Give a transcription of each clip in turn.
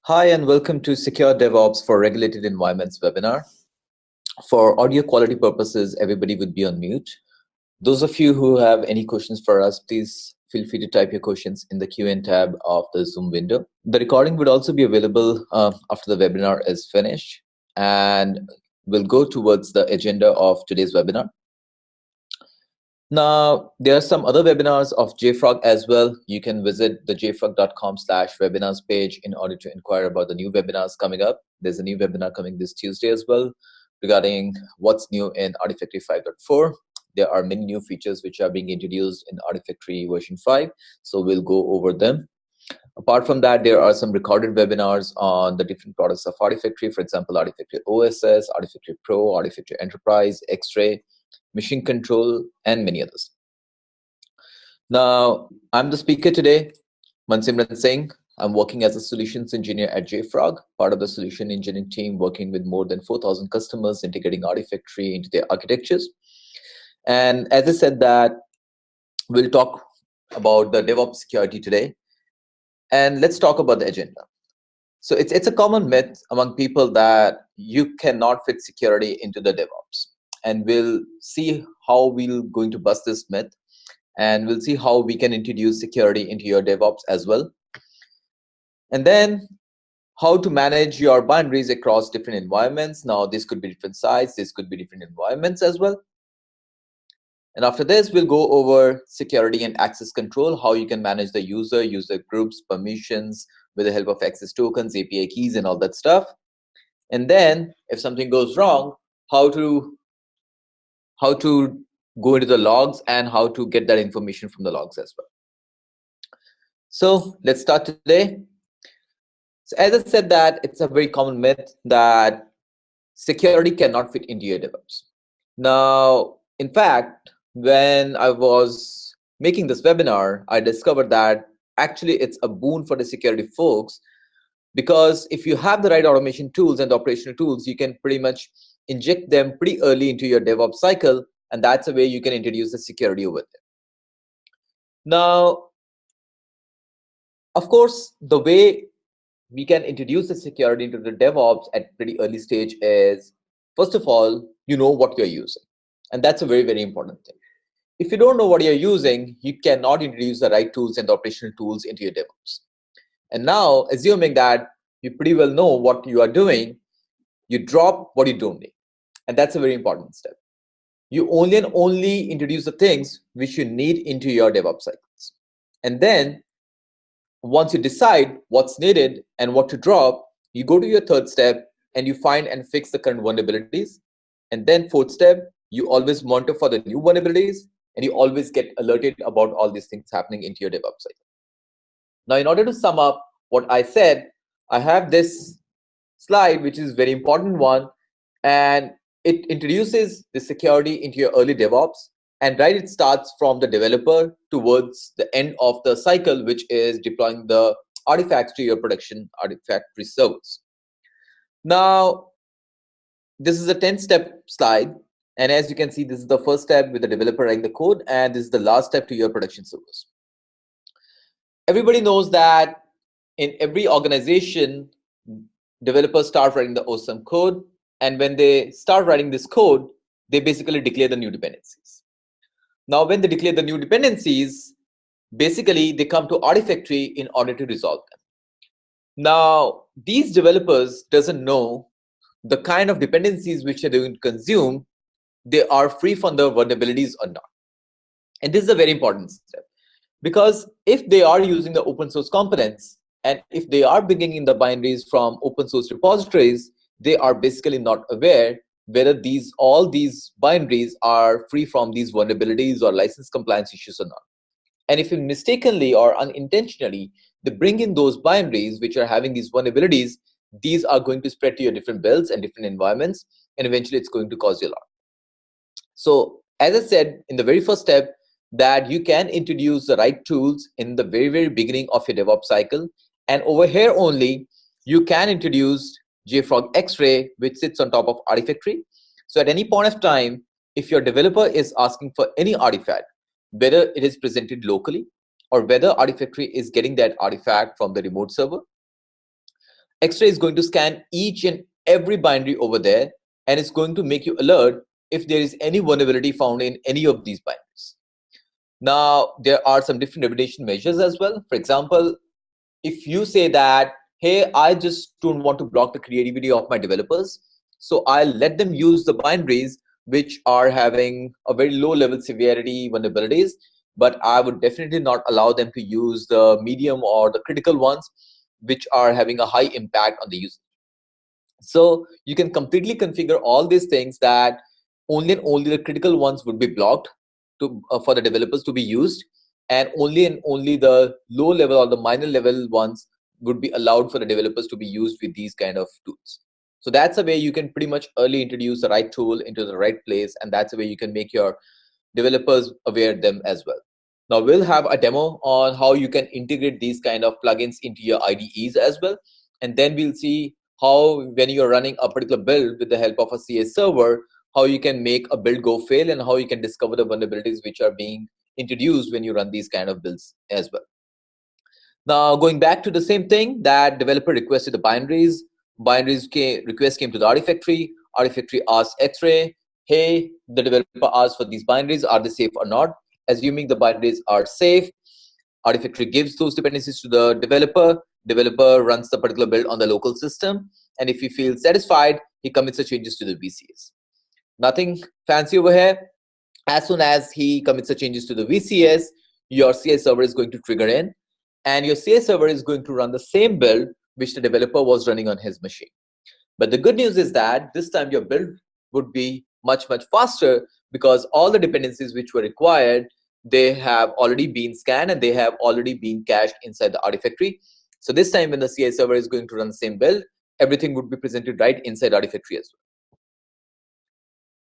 Hi, and welcome to Secure DevOps for Regulated Environments webinar. For audio quality purposes, everybody would be on mute. Those of you who have any questions for us, please feel free to type your questions in the Q&A tab of the Zoom window. The recording would also be available after the webinar is finished, and we'll go towards the agenda of today's webinar. Now, there are some other webinars of JFrog as well. You can visit the jfrog.com/webinars page in order to inquire about the new webinars coming up. There's a new webinar coming this Tuesday as well regarding what's new in Artifactory 5.4. There are many new features which are being introduced in Artifactory version 5, so we'll go over them. Apart from that, there are some recorded webinars on the different products of Artifactory, for example, Artifactory OSS, Artifactory Pro, Artifactory Enterprise, Xray, Machine Control, and many others. Now, I'm the speaker today, Mansimran Singh. I'm working as a solutions engineer at JFrog, part of the solution engineering team working with more than 4,000 customers integrating Artifactory into their architectures. And as I said that, we'll talk about the DevOps security today. And let's talk about the agenda. So it's a common myth among people that you cannot fit security into the DevOps. And we'll see how we're going to bust this myth. And we'll see how we can introduce security into your DevOps as well. And then how to manage your binaries across different environments. Now, this could be different sites. This could be different environments as well. And after this, we'll go over security and access control, how you can manage the user groups, permissions with the help of access tokens, API keys, and all that stuff. And then if something goes wrong, how to go into the logs and how to get that information from the logs as well. So let's start today. So as I said that it's a very common myth that security cannot fit into your DevOps. Now, in fact, when I was making this webinar, I discovered that actually it's a boon for the security folks, because if you have the right automation tools and operational tools, you can pretty much inject them pretty early into your DevOps cycle, and that's a way you can introduce the security over there. Now, of course, the way we can introduce the security into the DevOps at pretty early stage is, first of all, you know what you're using. And that's a very, very important thing. If you don't know what you're using, you cannot introduce the right tools and the operational tools into your DevOps. And now, assuming that you pretty well know what you are doing, you drop what you don't need. And that's a very important step. You only and only introduce the things which you need into your DevOps cycles. And then once you decide what's needed and what to drop, you go to your third step and you find and fix the current vulnerabilities. And then fourth step, you always monitor for the new vulnerabilities, and you always get alerted about all these things happening into your DevOps cycle. Now, in order to sum up what I said, I have this slide, which is a very important one, and it introduces the security into your early DevOps. And right, it starts from the developer towards the end of the cycle, which is deploying the artifacts to your production Artifactory servers. Now, this is a 10-step slide. And as you can see, this is the first step with the developer writing the code, and this is the last step to your production servers. Everybody knows that in every organization, developers start writing the awesome code. And when they start writing this code, they basically declare the new dependencies. Now, when they declare the new dependencies, basically they come to Artifactory in order to resolve them. Now, these developers doesn't know the kind of dependencies which they're going to consume, they are free from the vulnerabilities or not. And this is a very important step, because if they are using the open source components, and if they are bringing in the binaries from open source repositories, they are basically not aware whether all these binaries are free from these vulnerabilities or license compliance issues or not. And if mistakenly or unintentionally, they bring in those binaries which are having these vulnerabilities, these are going to spread to your different builds and different environments, and eventually it's going to cause you a lot. So as I said in the very first step, that you can introduce the right tools in the very, very beginning of your DevOps cycle. And over here only, you can introduce JFrog Xray, which sits on top of Artifactory. So at any point of time, if your developer is asking for any artifact, whether it is presented locally or whether Artifactory is getting that artifact from the remote server, Xray is going to scan each and every binary over there, and it's going to make you alert if there is any vulnerability found in any of these binaries. Now, there are some different remediation measures as well. For example, if you say that, hey, I just don't want to block the creativity of my developers, so I'll let them use the binaries which are having a very low level severity vulnerabilities, but I would definitely not allow them to use the medium or the critical ones which are having a high impact on the user. So you can completely configure all these things that only and only the critical ones would be blocked to for the developers to be used, and only the low level or the minor level ones would be allowed for the developers to be used with these kind of tools. So that's a way you can pretty much early introduce the right tool into the right place, and that's a way you can make your developers aware of them as well. Now we'll have a demo on how you can integrate these kind of plugins into your IDEs as well. And then we'll see how when you're running a particular build with the help of a CA server, how you can make a build go fail and how you can discover the vulnerabilities which are being introduced when you run these kind of builds as well. Now, going back to the same thing, that developer requested the binaries. Request came to the Artifactory. Artifactory asked Xray, hey, the developer asked for these binaries. Are they safe or not? Assuming the binaries are safe, Artifactory gives those dependencies to the developer. Developer runs the particular build on the local system. And if he feels satisfied, he commits the changes to the VCS. Nothing fancy over here. As soon as he commits the changes to the VCS, your CA server is going to trigger in, and your CA server is going to run the same build which the developer was running on his machine. But the good news is that this time your build would be much faster, because all the dependencies which were required, they have already been scanned and they have already been cached inside the Artifactory. So this time when the CA server is going to run the same build, everything would be presented right inside Artifactory as well.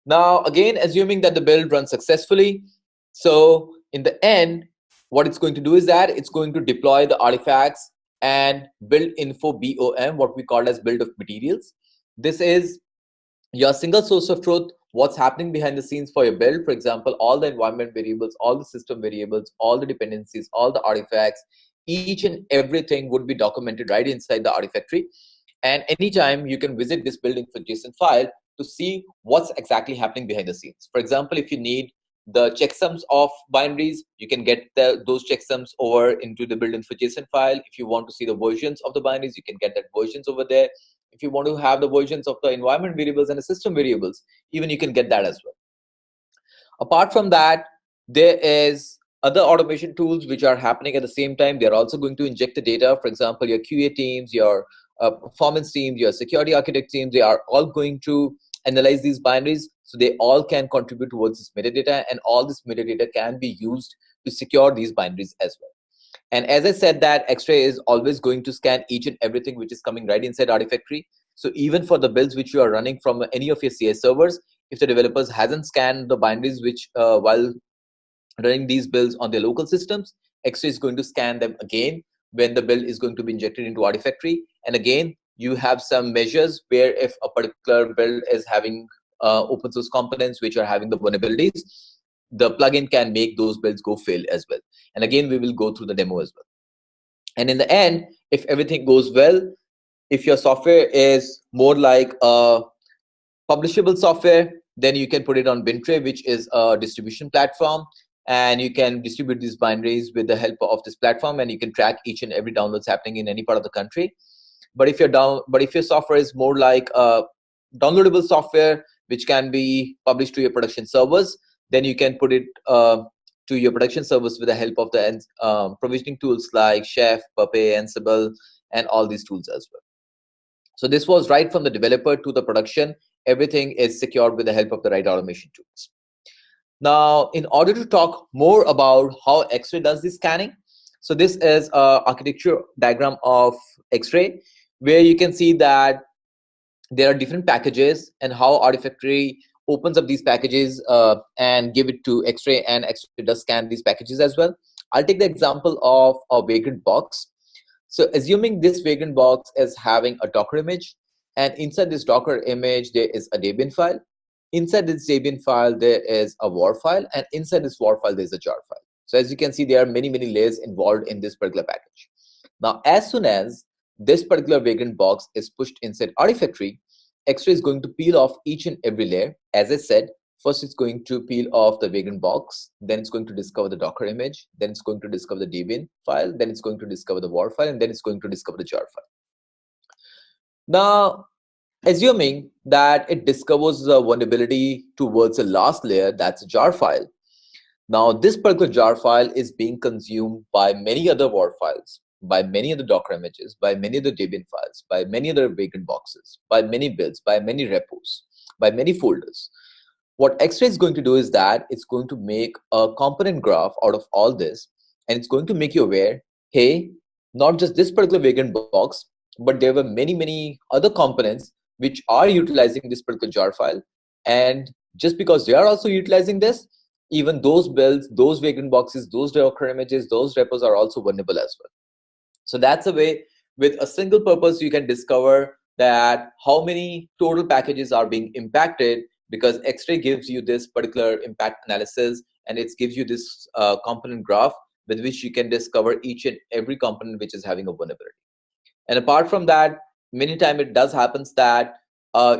Now, again, assuming that the build runs successfully, so in the end, what it's going to do is that it's going to deploy the artifacts and build info BOM, what we call as build of materials. This is your single source of truth, what's happening behind the scenes for your build. For example, all the environment variables, all the system variables, all the dependencies, all the artifacts, each and everything would be documented right inside the Artifactory. And anytime you can visit this build info JSON file to see what's exactly happening behind the scenes. For example, if you need the checksums of binaries, you can get those checksums over into the build info JSON file. If you want to see the versions of the binaries, you can get that versions over there. If you want to have the versions of the environment variables and the system variables, even you can get that as well. Apart from that, there is other automation tools which are happening at the same time. They're also going to inject the data. For example, your QA teams, your performance teams, your security architect teams, they are all going to analyze these binaries, so they all can contribute towards this metadata, and all this metadata can be used to secure these binaries as well. And as I said, that Xray is always going to scan each and everything which is coming right inside Artifactory. So even for the builds which you are running from any of your CS servers, if the developers hasn't scanned the binaries which while running these builds on their local systems, Xray is going to scan them again when the build is going to be injected into Artifactory. And again, you have some measures where if a particular build is having open source components which are having the vulnerabilities, the plugin can make those builds go fail as well. And again, we will go through the demo as well. And in the end, if everything goes well, if your software is more like a publishable software, then you can put it on Bintray, which is a distribution platform, and you can distribute these binaries with the help of this platform, and you can track each and every downloads happening in any part of the country. But if your software is more like a downloadable software which can be published to your production servers, then you can put it to your production servers with the help of the provisioning tools like Chef, Puppet, Ansible, and all these tools as well. So this was right from the developer to the production. Everything is secured with the help of the right automation tools. Now, in order to talk more about how Xray does this scanning, so this is an architecture diagram of Xray, where you can see that there are different packages and how Artifactory opens up these packages and give it to Xray, and Xray does scan these packages as well. I'll take the example of a Vagrant box. So assuming this Vagrant box is having a Docker image, and inside this Docker image, there is a Debian file. Inside this Debian file, there is a WAR file, and inside this WAR file, there's a jar file. So as you can see, there are many layers involved in this particular package. Now, as soon as this particular vagrant box is pushed inside Artifactory, Xray is going to peel off each and every layer. As I said, first it's going to peel off the vagrant box, then it's going to discover the Docker image, then it's going to discover the Debian file, then it's going to discover the WAR file, and then it's going to discover the jar file. Now, assuming that it discovers the vulnerability towards the last layer, that's a jar file. Now, this particular jar file is being consumed by many other WAR files, by many other Docker images, by many other Debian files, by many other vagrant boxes, by many builds, by many repos, by many folders. What Xray is going to do is that it's going to make a component graph out of all this, and it's going to make you aware, hey, not just this particular vagrant box, but there were many other components which are utilizing this particular jar file. And just because they are also utilizing this, even those builds, those vagrant boxes, those Docker images, those repos are also vulnerable as well. So that's a way, with a single purpose, you can discover that how many total packages are being impacted, because Xray gives you this particular impact analysis, and it gives you this component graph with which you can discover each and every component which is having a vulnerability. And apart from that, many times it does happens that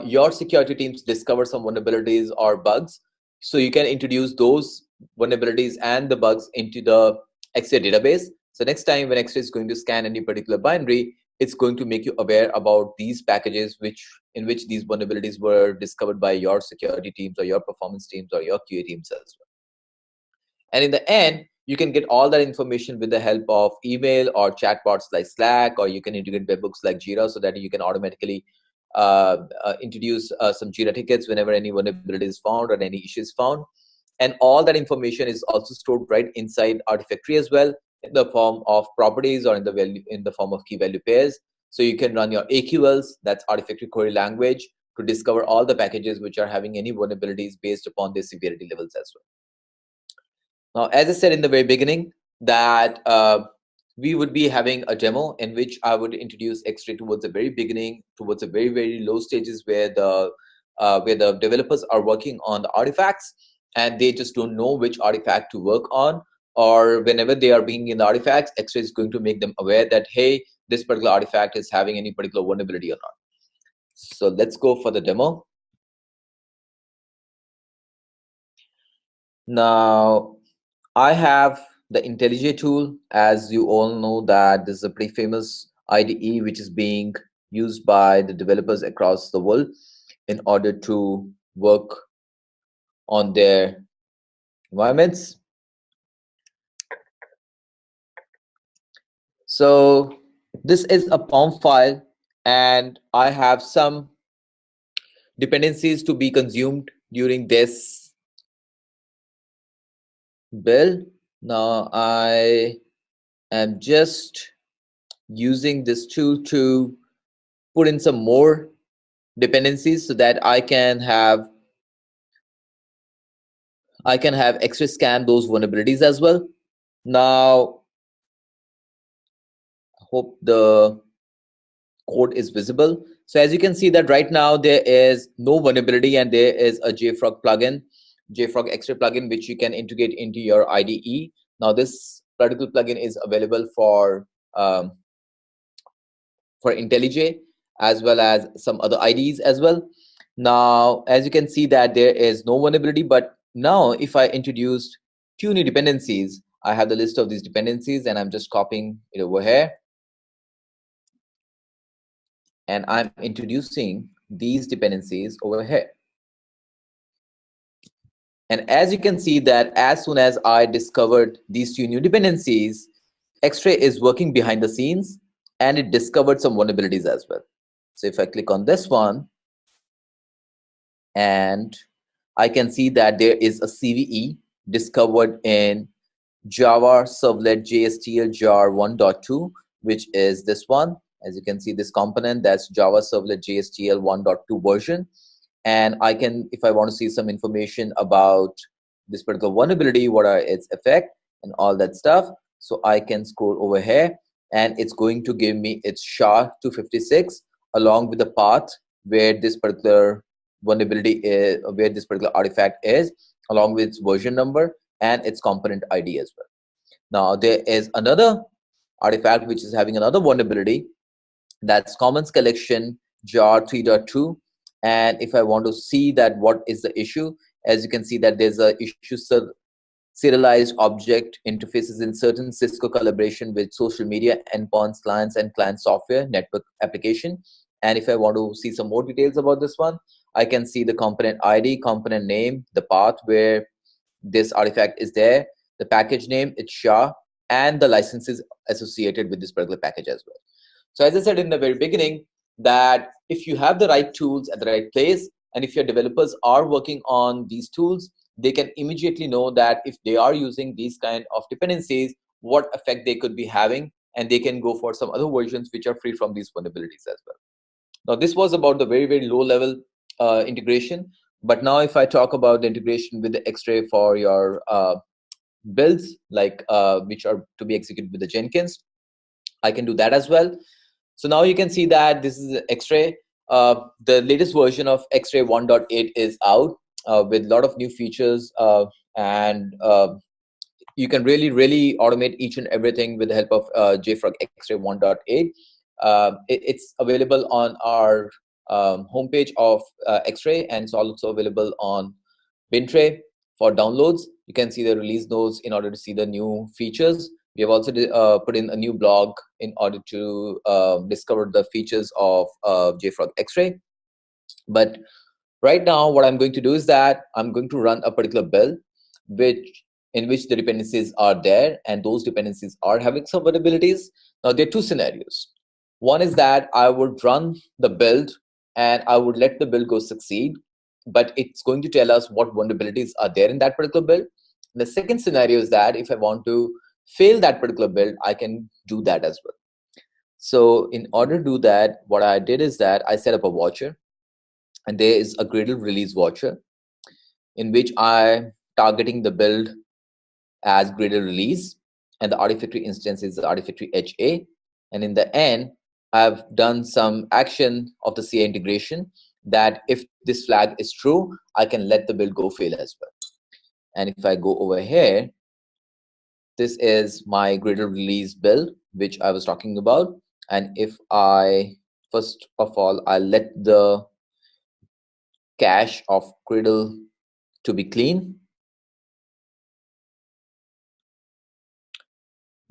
your security teams discover some vulnerabilities or bugs. So you can introduce those vulnerabilities and the bugs into the Xray database. So next time when Xray is going to scan any particular binary, it's going to make you aware about these packages in which these vulnerabilities were discovered by your security teams or your performance teams or your QA teams as well. And in the end, you can get all that information with the help of email or chatbots like Slack, or you can integrate webhooks like Jira so that you can automatically introduce some Jira tickets whenever any vulnerability is found or any issue is found. And all that information is also stored right inside Artifactory as well, in the form of properties or in the form of key value pairs. So you can run your AQLs, that's Artifactory query language, to discover all the packages which are having any vulnerabilities based upon their severity levels as well. Now, as I said in the very beginning, that we would be having a demo in which I would introduce Xray towards the very beginning, towards the very low stages where the developers are working on the artifacts and they just don't know which artifact to work on, or whenever they are being in the artifacts, Xray is going to make them aware that, hey, this particular artifact is having any particular vulnerability or not. So let's go for the demo. Now, I have the IntelliJ tool. As you all know, that this is a pretty famous IDE which is being used by the developers across the world in order to work on their environments. So this is a POM file, and I have some dependencies to be consumed during this build. Now I am just using this tool to put in some more dependencies so that I can have Xray scan those vulnerabilities as well. Now, I hope the code is visible. So as you can see that right now there is no vulnerability, and there is a JFrog plugin, JFrog Xray plugin, which you can integrate into your IDE. Now this particular plugin is available for IntelliJ as well as some other IDEs as well. Now, as you can see that there is no vulnerability, but now if I introduced 2 new dependencies, I have the list of these dependencies and I'm just copying it over here. And I'm introducing these dependencies over here. And as you can see that as soon as I discovered these 2 new dependencies, Xray is working behind the scenes and it discovered some vulnerabilities as well. So if I click on this one, and I can see that there is a CVE discovered in Java Servlet JSTL jar 1.2, which is this one. As you can see, this component, that's Java Servlet JSTL 1.2 version. And I can, if I want to see some information about this particular vulnerability, what are its effect and all that stuff, so I can scroll over here and it's going to give me its SHA-256 along with the path where this particular vulnerability is, where this particular artifact is, along with its version number and its component ID as well. Now there is another artifact which is having another vulnerability, That's commons collection jar 3.2. And if I want to see that what is the issue, as you can see that there's a issue serialized object interfaces in certain Cisco collaboration with social media endpoints, clients, and client software network application. And if I want to see some more details about this one, I can see the component ID, component name, the path where this artifact is there, the package name, it's SHA, and the licenses associated with this particular package as well. So as I said in the very beginning, that if you have the right tools at the right place, and if your developers are working on these tools, they can immediately know that if they are using these kind of dependencies, what effect they could be having, and they can go for some other versions which are free from these vulnerabilities as well. Now, this was about the very, very low level integration. But now if I talk about the integration with the Xray for your builds, like which are to be executed with the Jenkins, I can do that as well. So now you can see that this is Xray. The latest version of Xray 1.8 is out with a lot of new features, and you can really automate each and everything with the help of JFrog Xray 1.8. It's available on our homepage of Xray, and it's also available on Bintray for downloads. You can see the release notes in order to see the new features. We have also put in a new blog in order to discover the features of JFrog Xray. But right now, what I'm going to do is that I'm going to run a particular build in which the dependencies are there, and those dependencies are having some vulnerabilities. Now, there are two scenarios. One is that I would run the build and I would let the build go succeed, but it's going to tell us what vulnerabilities are there in that particular build. And the second scenario is that if I want to fail that particular build, I can do that as well. So in order to do that, what I did is that I set up a watcher, and there is a Gradle release watcher in which I'm targeting the build as Gradle release, and the Artifactory instance is the Artifactory HA. And in the end, I've done some action of the CA integration that if this flag is true, I can let the build go fail as well. And if I go over here, this is my Gradle release build, which I was talking about. And if I, first of all, I let the cache of Gradle to be clean.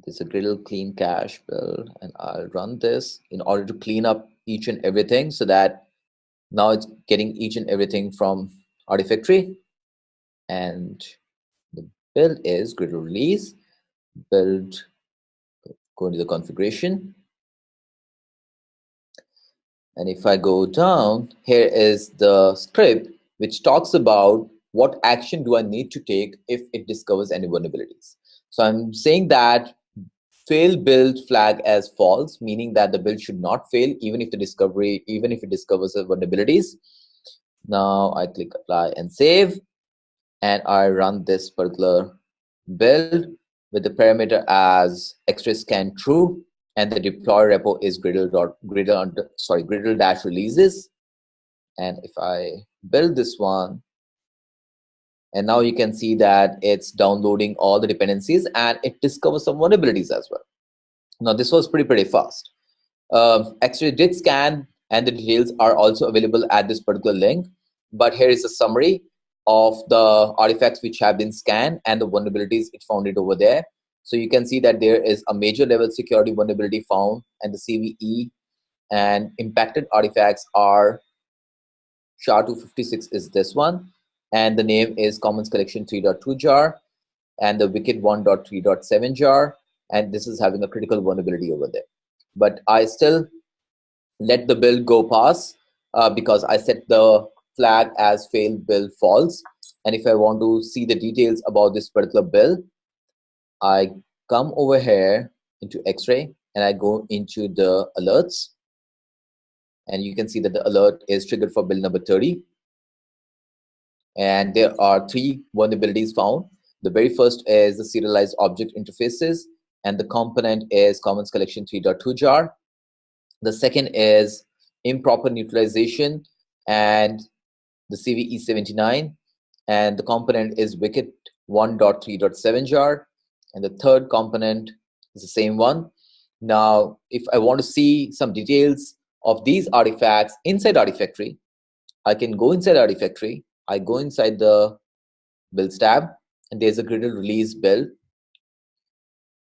This is a Gradle clean cache build, and I'll run this in order to clean up each and everything, so that now it's getting each and everything from Artifactory. And the build is Gradle release build. Go into the configuration, and if I go down, here is the script which talks about what action do I need to take if it discovers any vulnerabilities. So I'm saying that fail build flag as false, meaning that the build should not fail even if it discovers the vulnerabilities. Now I click apply and save, and I run this particular build with the parameter as Xray scan true, and the deploy repo is gradle-releases. And if I build this one, and now you can see that it's downloading all the dependencies and it discovers some vulnerabilities as well. Now this was pretty fast. Xray did scan, and the details are also available at this particular link. But here is a summary of the artifacts which have been scanned and the vulnerabilities it found it over there. So you can see that there is a major level security vulnerability found, and the CVE and impacted artifacts are SHA-256 is this one, and the name is Commons Collection 3.2 jar, and the Wicked 1.3.7 jar, and this is having a critical vulnerability over there. But I still let the build go pass because I set the flag as fail build false. And if I want to see the details about this particular build, I come over here into Xray and I go into the alerts, and you can see that the alert is triggered for build number 30. And there are 3 vulnerabilities found. The very first is the serialized object interfaces, and the component is Commons Collection 3.2 jar. The second is improper neutralization and the CVE 79, and the component is Wicked 1.3.7 jar. And the third component is the same one. Now, if I want to see some details of these artifacts inside Artifactory, I can go inside Artifactory. I go inside the builds tab, and there's a gradle release build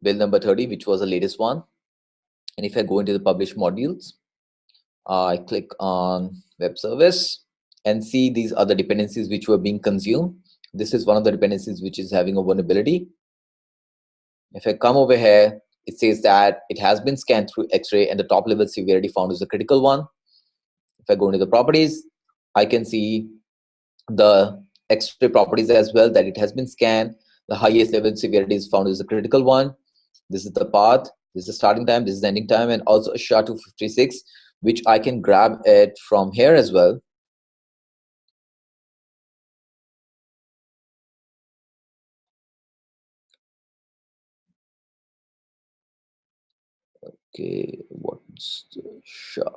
number 30, which was the latest one. And if I go into the publish modules, I click on web service and see these other dependencies which were being consumed. This is one of the dependencies which is having a vulnerability. If I come over here, it says that it has been scanned through Xray and the top level severity found is a critical one. If I go into the properties, I can see the Xray properties as well, that it has been scanned. The highest level severity is found is a critical one. This is the path, this is the starting time, this is the ending time, and also a SHA-256, which I can grab it from here as well. Okay, what's the SHA?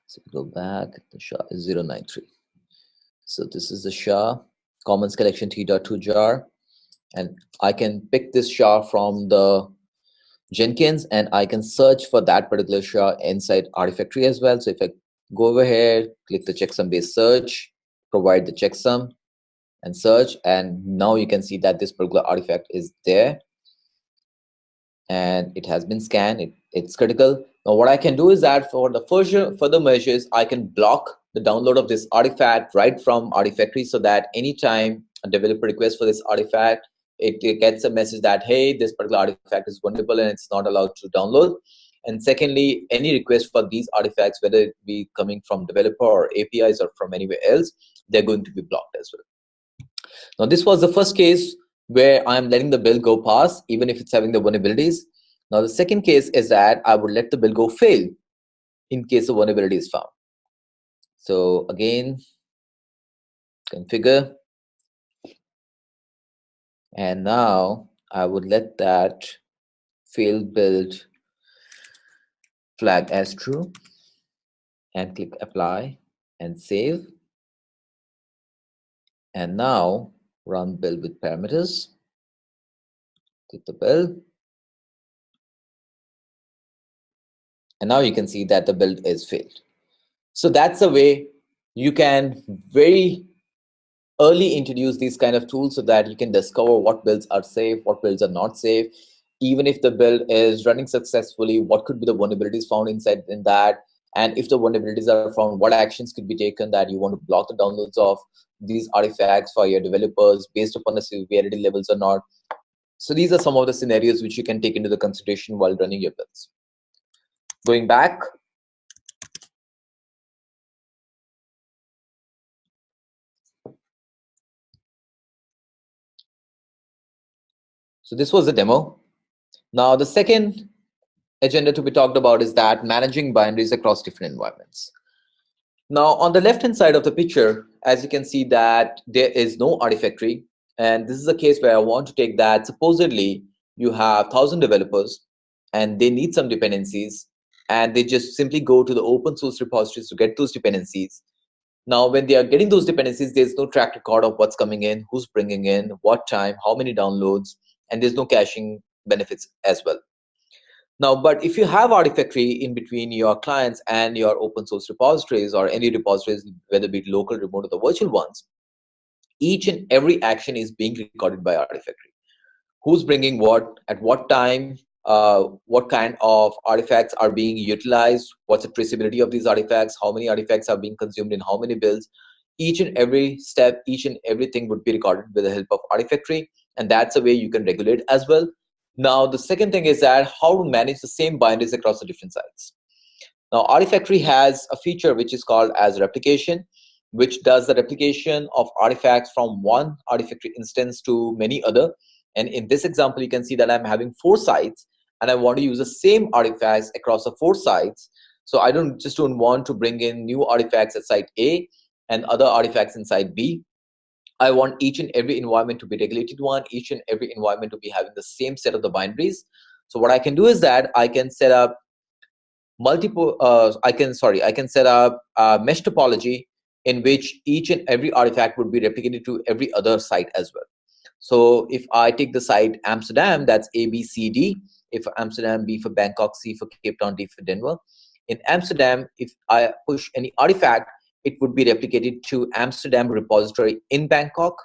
So go back, the SHA is 093. So this is the SHA, Commons Collection T.2 jar, and I can pick this SHA from the Jenkins, and I can search for that particular SHA inside Artifactory as well. So if I go over here, click the checksum based search, provide the checksum and search, and now you can see that this particular artifact is there and it has been scanned. It's critical. Now what I can do is that for the further measures, I can block the download of this artifact right from Artifactory, so that anytime a developer requests for this artifact, it gets a message that, hey, this particular artifact is vulnerable and it's not allowed to download. And secondly, any request for these artifacts, whether it be coming from developer or APIs or from anywhere else, they're going to be blocked as well. Now, this was the first case where I'm letting the build go past, even if it's having the vulnerabilities. Now, the second case is that I would let the build go fail in case the vulnerability is found. So again, configure. And now I would let that failed build flag as true and click apply and save. And now run build with parameters. Click the build. And now you can see that the build is failed. So that's the way you can very early introduce these kind of tools, so that you can discover what builds are safe, what builds are not safe. Even if the build is running successfully, what could be the vulnerabilities found inside in that? And if the vulnerabilities are found, what actions could be taken that you want to block the downloads of these artifacts for your developers based upon the severity levels or not. So these are some of the scenarios which you can take into the consideration while running your builds. Going back, so this was the demo. Now the second agenda to be talked about is that managing binaries across different environments. Now on the left hand side of the picture, as you can see that there is no Artifactory, and this is a case where I want to take that supposedly you have 1,000 developers and they need some dependencies, and they just simply go to the open source repositories to get those dependencies. Now when they are getting those dependencies, there's no track record of what's coming in, who's bringing in, what time, how many downloads, and there's no caching benefits as well. Now, but if you have Artifactory in between your clients and your open source repositories or any repositories, whether it be local, remote, or the virtual ones, each and every action is being recorded by Artifactory. Who's bringing what, at what time, what kind of artifacts are being utilized, what's the traceability of these artifacts, how many artifacts are being consumed in how many builds. Each and every step, each and everything would be recorded with the help of Artifactory, and that's a way you can regulate as well. Now, the second thing is that how to manage the same binaries across the different sites. Now, Artifactory has a feature which is called as replication, which does the replication of artifacts from one Artifactory instance to many other. And in this example, you can see that I'm having 4 sites and I want to use the same artifacts across the 4 sites. So I don't want to bring in new artifacts at site A and other artifacts in site B. I want each and every environment to be regulated one, each and every environment to be having the same set of the binaries. So what I can do is that I can set up multiple, I can set up mesh topology in which each and every artifact would be replicated to every other site as well. So if I take the site Amsterdam, that's ABCD, A for Amsterdam, B for Bangkok, C for Cape Town, D for Denver. In Amsterdam, if I push any artifact, it would be replicated to Amsterdam repository in Bangkok,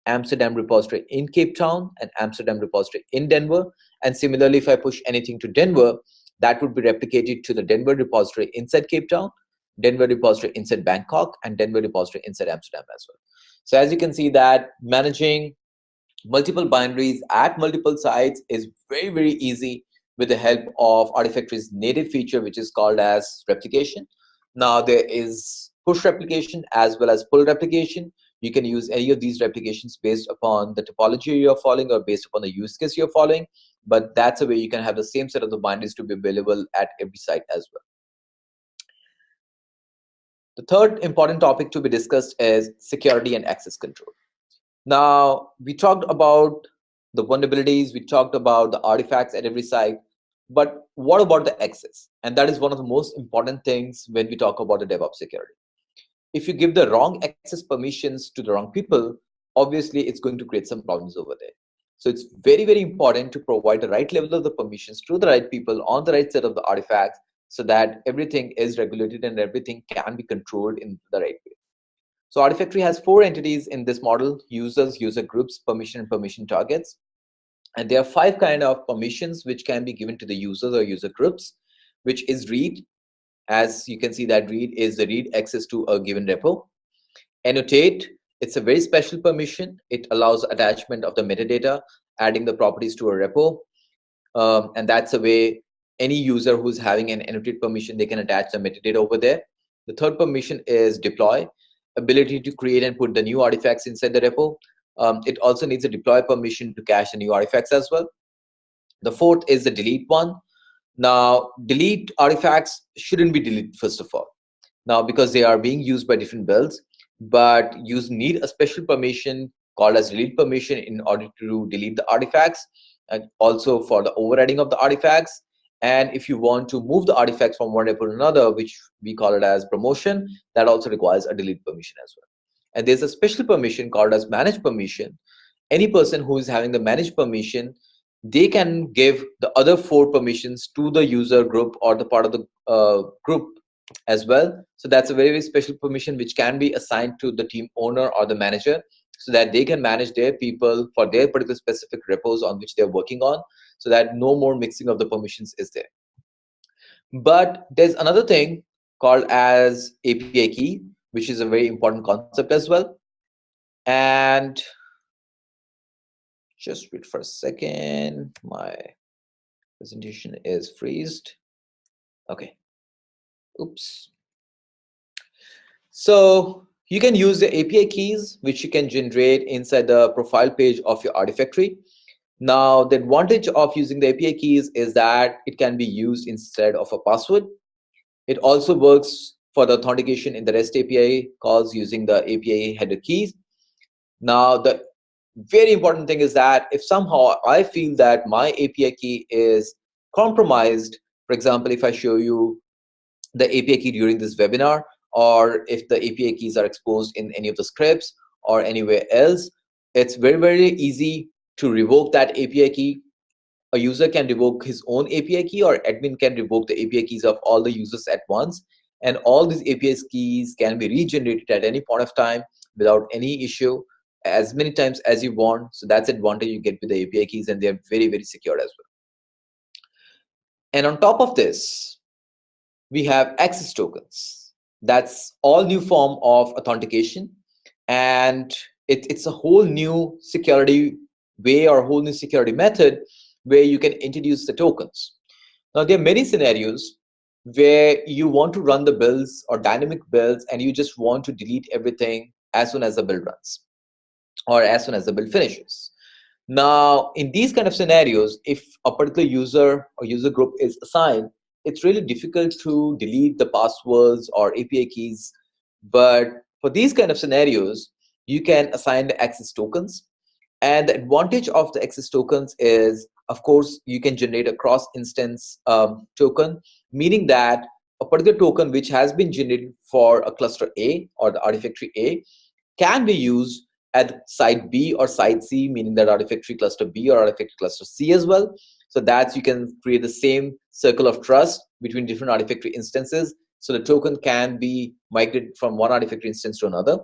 Amsterdam repository in Cape Town, and Amsterdam repository in Denver. And similarly, if I push anything to Denver, that would be replicated to the Denver repository inside Cape Town, Denver repository inside Bangkok, and Denver repository inside Amsterdam as well. So as you can see that managing multiple binaries at multiple sites is very, very easy with the help of Artifactory's native feature, which is called as replication. Now there is push replication as well as pull replication. You can use any of these replications based upon the topology you're following or based upon the use case you're following, but that's a way you can have the same set of the binaries to be available at every site as well. The third important topic to be discussed is security and access control. Now, we talked about the vulnerabilities, we talked about the artifacts at every site, but what about the access? And that is one of the most important things when we talk about the DevOps security. If you give the wrong access permissions to the wrong people, obviously it's going to create some problems over there. So it's very, very important to provide the right level of the permissions to the right people on the right set of the artifacts so that everything is regulated and everything can be controlled in the right way. So Artifactory has 4 entities in this model: users, user groups, permission, and permission targets. And there are 5 kind of permissions which can be given to the users or user groups, which is read. As you can see that read is the read access to a given repo. Annotate, it's a very special permission. It allows attachment of the metadata, adding the properties to a repo. And that's a way any user who's having an annotate permission, they can attach the metadata over there. The third permission is deploy, ability to create and put the new artifacts inside the repo. It also needs a deploy permission to cache the new artifacts as well. The fourth is the delete one. Now, delete artifacts shouldn't be deleted first of all. Now, because they are being used by different builds, but you need a special permission called as delete permission in order to delete the artifacts, and also for the overriding of the artifacts. And if you want to move the artifacts from one repo to another, which we call it as promotion, that also requires a delete permission as well. And there's a special permission called as manage permission. Any person who is having the manage permission, they can give the other 4 permissions to the user group or the part of the group as well. So that's a very, very special permission which can be assigned to the team owner or the manager so that they can manage their people for their particular specific repos on which they're working on, so that no more mixing of the permissions is there. But there's another thing called as API key, which is a very important concept as well. And just wait for a second, my presentation is freezed. Okay, oops. So you can use the API keys, which you can generate inside the profile page of your Artifactory. Now, the advantage of using the API keys is that it can be used instead of a password. It also works for the authentication in the REST API calls using the API header keys. Now, the very important thing is that if somehow I feel that my API key is compromised, for example, if I show you the API key during this webinar, or if the API keys are exposed in any of the scripts or anywhere else, it's very, very easy to revoke that API key. A user can revoke his own API key, or admin can revoke the API keys of all the users at once. And all these API keys can be regenerated at any point of time without any issue, as many times as you want. So that's the advantage you get with the API keys, and they're very, very secure as well. And on top of this, we have access tokens. That's all new form of authentication, and it's a whole new security way or a whole new security method where you can introduce the tokens. Now, there are many scenarios where you want to run the builds or dynamic builds and you just want to delete everything as soon as the build runs or as soon as the build finishes. Now, in these kind of scenarios, if a particular user or user group is assigned, it's really difficult to delete the passwords or API keys. But for these kind of scenarios, you can assign the access tokens. And the advantage of the access tokens is, of course, you can generate a cross-instance token, meaning that a particular token which has been generated for a cluster A or the Artifactory A can be used at site B or site C, meaning that Artifactory cluster B or Artifactory cluster C as well. So that you can create the same circle of trust between different Artifactory instances. So the token can be migrated from one Artifactory instance to another.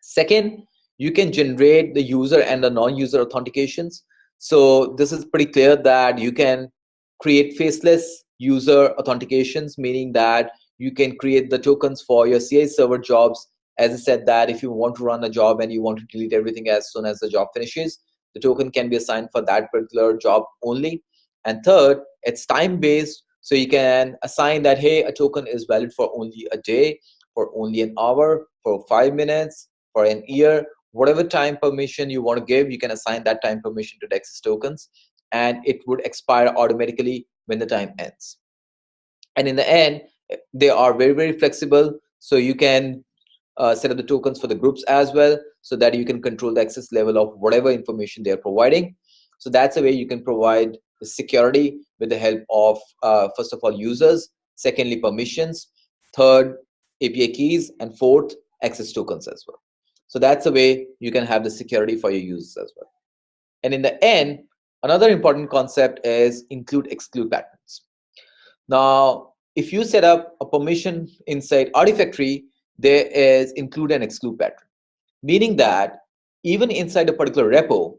Second, you can generate the user and the non-user authentications. So this is pretty clear that you can create faceless user authentications, meaning that you can create the tokens for your CI server jobs. As I said, that if you want to run a job and you want to delete everything as soon as the job finishes, the token can be assigned for that particular job only. And third, it's time-based. So you can assign that, hey, a token is valid for only a day, for only an hour, for 5 minutes, for an year, whatever time permission you want to give, you can assign that time permission to the access tokens, and it would expire automatically when the time ends. And in the end, they are very, very flexible. So you can set up the tokens for the groups as well, so that you can control the access level of whatever information they are providing. So that's a way you can provide the security with the help of, first of all, users, secondly, permissions, third, API keys, and fourth, access tokens as well. So that's a way you can have the security for your users as well. And in the end, another important concept is include exclude patterns. Now, if you set up a permission inside Artifactory, there is include and exclude pattern, meaning that even inside a particular repo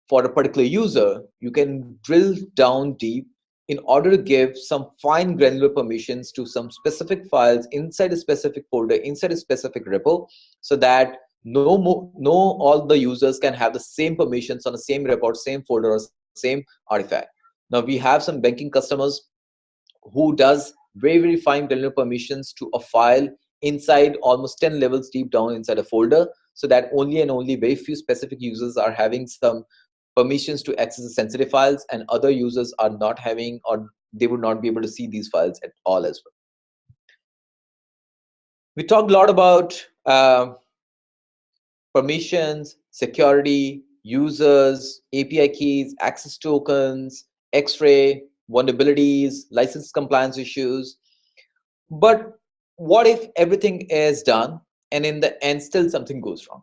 for a particular user, you can drill down deep in order to give some fine granular permissions to some specific files inside a specific folder, inside a specific repo, so that no all the users can have the same permissions on the same repo, same folder, or same artifact. Now we have some banking customers who does very, very fine granular permissions to a file inside almost 10 levels deep down inside a folder, so that only and only very few specific users are having some permissions to access the sensitive files, and other users are not having, or they would not be able to see these files at all as well. We talked a lot about permissions, security, users, API keys, access tokens, Xray, vulnerabilities, license compliance issues. But what if everything is done and in the end still something goes wrong?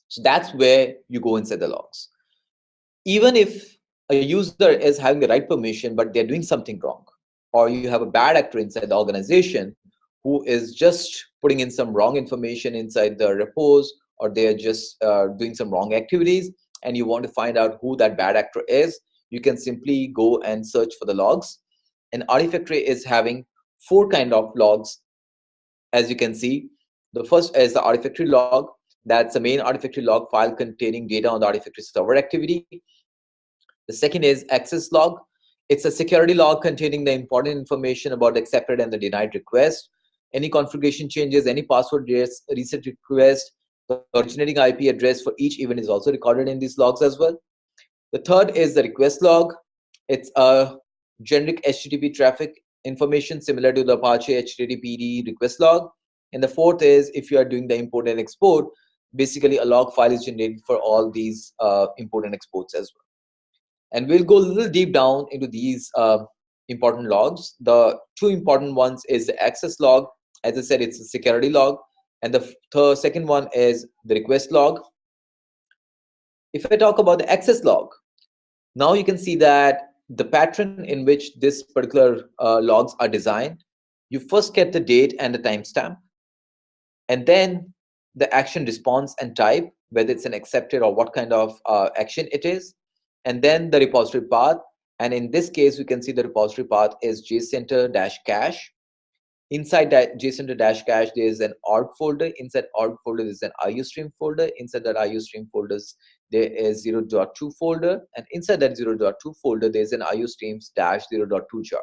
So that's where you go inside the logs. Even if a user is having the right permission, but they're doing something wrong, or you have a bad actor inside the organization who is just putting in some wrong information inside the repos, or they're just doing some wrong activities, and you want to find out who that bad actor is, you can simply go and search for the logs. And Artifactory is having 4 kind of logs, as you can see. The first is the Artifactory log. That's the main Artifactory log file containing data on the Artifactory server activity. The second is access log. It's a security log containing the important information about the accepted and the denied request, any configuration changes, any password reset request, the originating IP address for each event is also recorded in these logs as well. The third is the request log. It's a generic HTTP traffic information similar to the Apache HTTPD request log. And the fourth is, if you are doing the import and export, basically a log file is generated for all these import and exports as well. And we'll go a little deep down into these important logs. The 2 important ones is the access log. As I said, it's a security log. And the second one is the request log. If I talk about the access log, now you can see that the pattern in which this particular logs are designed, you first get the date and the timestamp, and then the action response and type, whether it's an accepted or what kind of action it is, and then the repository path. And in this case, we can see the repository path is jcenter-cache. Inside that jcenter-cache, there is an org folder. Inside org folder, there is an iostream folder. Inside that iostream folders, there is 0.2 folder. And inside that 0.2 folder, there is an iostreams-0.2 jar.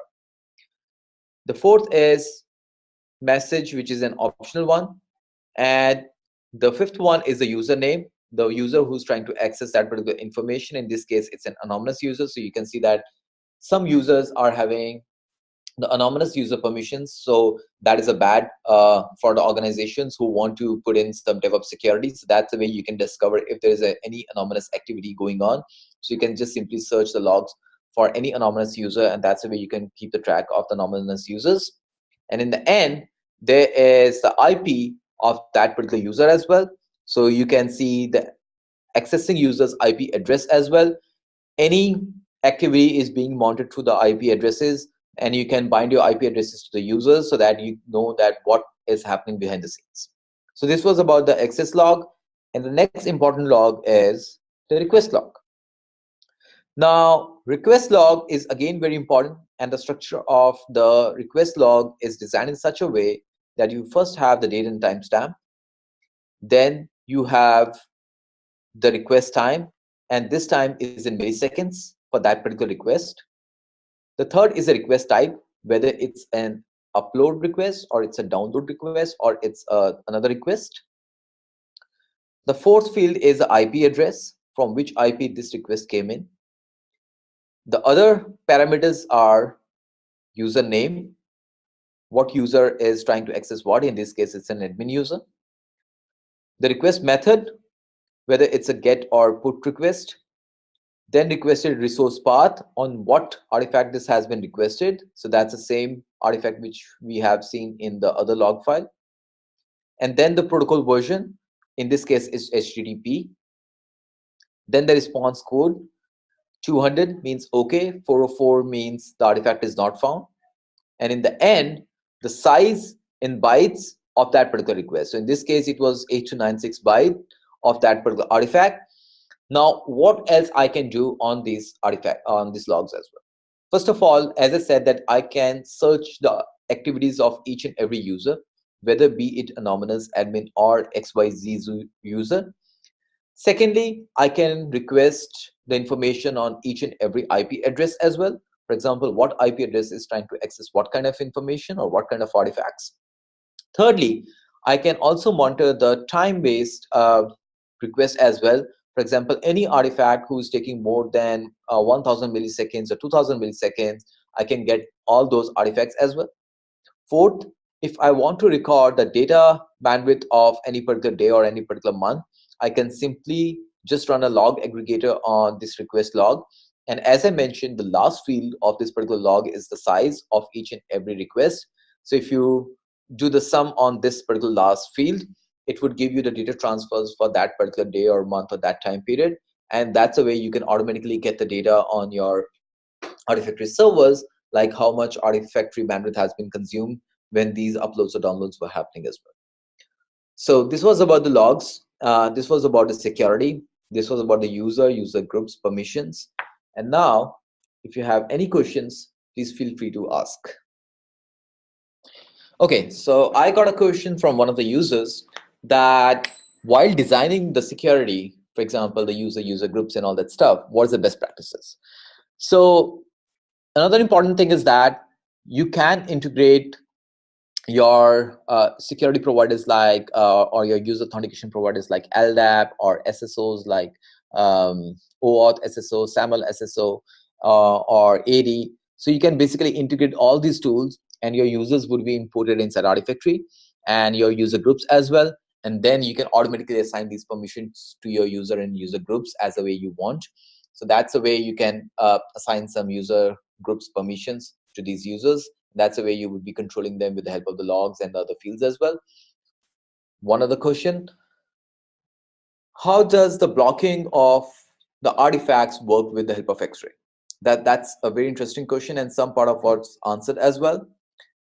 The fourth is message, which is an optional one. And the fifth one is the username, the user who's trying to access that particular information. In this case, it's an anonymous user. So you can see that some users are having the anonymous user permissions. So that is a bad for the organizations who want to put in some DevOps security. So that's the way you can discover if there is any anonymous activity going on. So you can just simply search the logs for any anonymous user, and that's the way you can keep the track of the anonymous users. And in the end, there is the IP of that particular user as well. So you can see the accessing user's IP address as well. Any activity is being monitored through the IP addresses, and you can bind your IP addresses to the users so that you know that what is happening behind the scenes. So this was about the access log, and the next important log is the request log. Now, request log is again very important, and the structure of the request log is designed in such a way that you first have the date and timestamp, then you have the request time, and this time is in milliseconds for that particular request. The third is a request type, whether it's an upload request or it's a download request or it's another request. The fourth field is the IP address, from which IP this request came in. The other parameters are username, what user is trying to access what. In this case, it's an admin user. The request method, whether it's a get or put request. Then requested resource path, on what artifact this has been requested. So that's the same artifact which we have seen in the other log file. And then the protocol version, in this case is HTTP. Then the response code, 200 means okay, 404 means the artifact is not found. And in the end, the size in bytes of that particular request. So in this case, it was 8296 byte of that particular artifact. Now, what else I can do on these artifact, on these logs as well? First of all, as I said, that I can search the activities of each and every user, whether be it anonymous, admin, or XYZ user. Secondly, I can request the information on each and every IP address as well. For example, what IP address is trying to access what kind of information or what kind of artifacts. Thirdly, I can also monitor the time-based request as well. For example, any artifact who is taking more than 1000 milliseconds or 2000 milliseconds, I can get all those artifacts as well. Fourth, if I want to record the data bandwidth of any particular day or any particular month, I can simply just run a log aggregator on this request log. And as I mentioned, the last field of this particular log is the size of each and every request. So if you do the sum on this particular last field, it would give you the data transfers for that particular day or month or that time period. And that's a way you can automatically get the data on your Artifactory servers, like how much Artifactory bandwidth has been consumed when these uploads or downloads were happening as well. So this was about the logs. This was about the security. This was about the user groups, permissions. And now, if you have any questions, please feel free to ask. Okay, so I got a question from one of the users that while designing the security, for example, the user groups and all that stuff, what is the best practices? So another important thing is that you can integrate your security providers like or your user authentication providers like LDAP or SSOs like OAuth SSO, SAML SSO, or AD. So you can basically integrate all these tools, and your users would be imported inside Artifactory and your user groups as well. And then you can automatically assign these permissions to your user and user groups as the way you want. So that's the way you can assign some user groups permissions to these users. That's the way you would be controlling them with the help of the logs and the other fields as well. One other question: how does the blocking of the artifacts work with the help of Xray? That's a very interesting question, and some part of what's answered as well.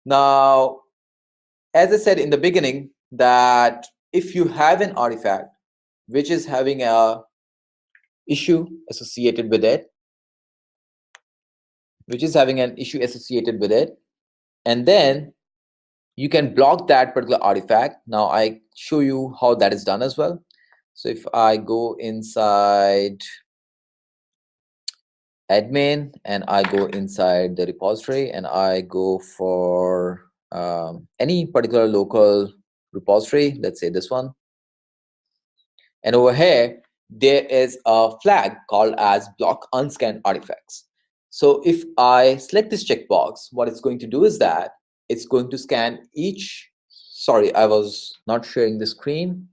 Now, as I said in the beginning, that if you have an artifact which is having a issue associated with it, and then you can block that particular artifact. Now I show you how that is done as well. So if I go inside admin and I go inside the repository and I go for any particular local repository, let's say this one, and over here there is a flag called as block unscanned artifacts. So if I select this checkbox, what it's going to do is that it's going to scan each. Sorry, I was not sharing the screen.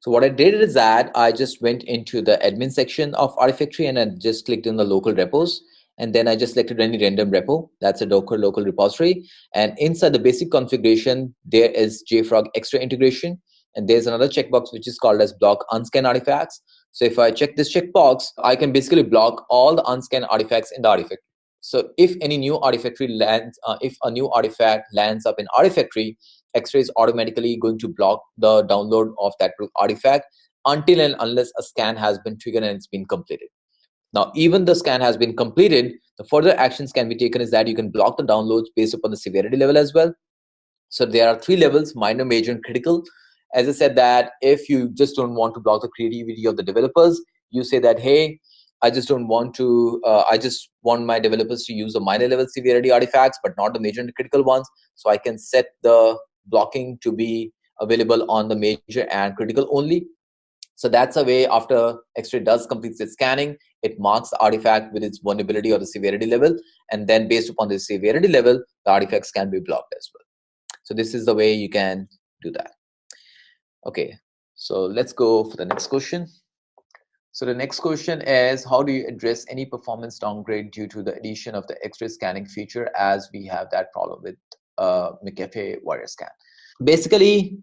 So what I did is that I just went into the admin section of Artifactory and I just clicked on the local repos. And then I just selected any random repo. That's a Docker local repository. And inside the basic configuration, there is JFrog Xray Integration. And there's another checkbox which is called as block unscan artifacts. So if I check this checkbox, I can basically block all the unscanned artifacts in the artifact. So if any new artifactory lands, if a new artifact lands up in artifactory, Xray is automatically going to block the download of that artifact until and unless a scan has been triggered and it's been completed. Now, even the scan has been completed, the further actions can be taken is that you can block the downloads based upon the severity level as well. So there are 3 levels: minor, major, and critical. As I said, that if you just don't want to block the creativity of the developers, you say that, hey, I just don't want to, I just want my developers to use the minor level severity artifacts, but not the major and critical ones. So I can set the blocking to be available on the major and critical only. So that's a way after Xray does complete its scanning, it marks the artifact with its vulnerability or the severity level. And then based upon the severity level, the artifacts can be blocked as well. So this is the way you can do that. Okay, so let's go for the next question. So the next question is, how do you address any performance downgrade due to the addition of the Xray scanning feature, as we have that problem with McAfee Warrior Scan? Basically,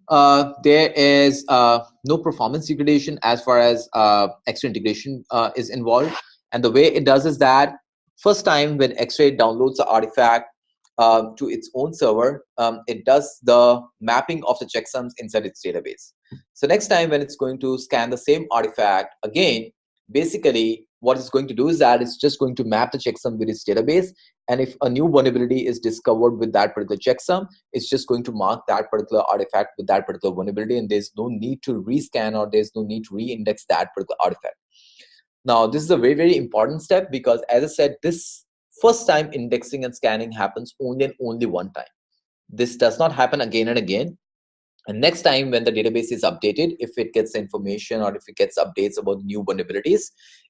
there is no performance degradation as far as Xray integration is involved. And the way it does is that first time when Xray downloads the artifact to its own server, it does the mapping of the checksums inside its database. So next time when it's going to scan the same artifact again, basically what it's going to do is that it's just going to map the checksum with its database. And if a new vulnerability is discovered with that particular checksum, it's just going to mark that particular artifact with that particular vulnerability, and there's no need to rescan or there's no need to re-index that particular artifact. Now, this is a very, very important step because, as I said, this first time indexing and scanning happens only and only one time. This does not happen again and again. And next time when the database is updated, if it gets information or if it gets updates about new vulnerabilities,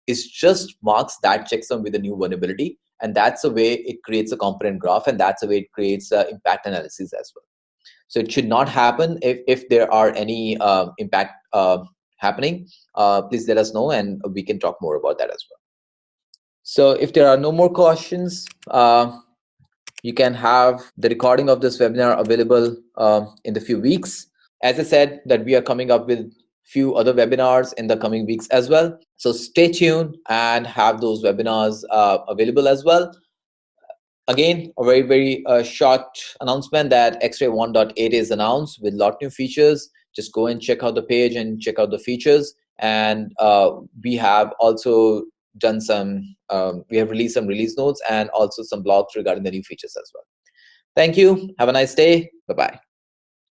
it just marks that checksum with a new vulnerability. And that's the way it creates a component graph, and that's the way it creates impact analysis as well. So it should not happen. If there are any impact happening, please let us know and we can talk more about that as well. So if there are no more questions, you can have the recording of this webinar available in the few weeks. As I said, that we are coming up with few other webinars in the coming weeks as well. So stay tuned and have those webinars available as well. Again, a very, very short announcement that Xray 1.8 is announced with a lot new features. Just go and check out the page and check out the features. And we have also done some, we have released some release notes and also some blogs regarding the new features as well. Thank you. Have a nice day. Bye-bye.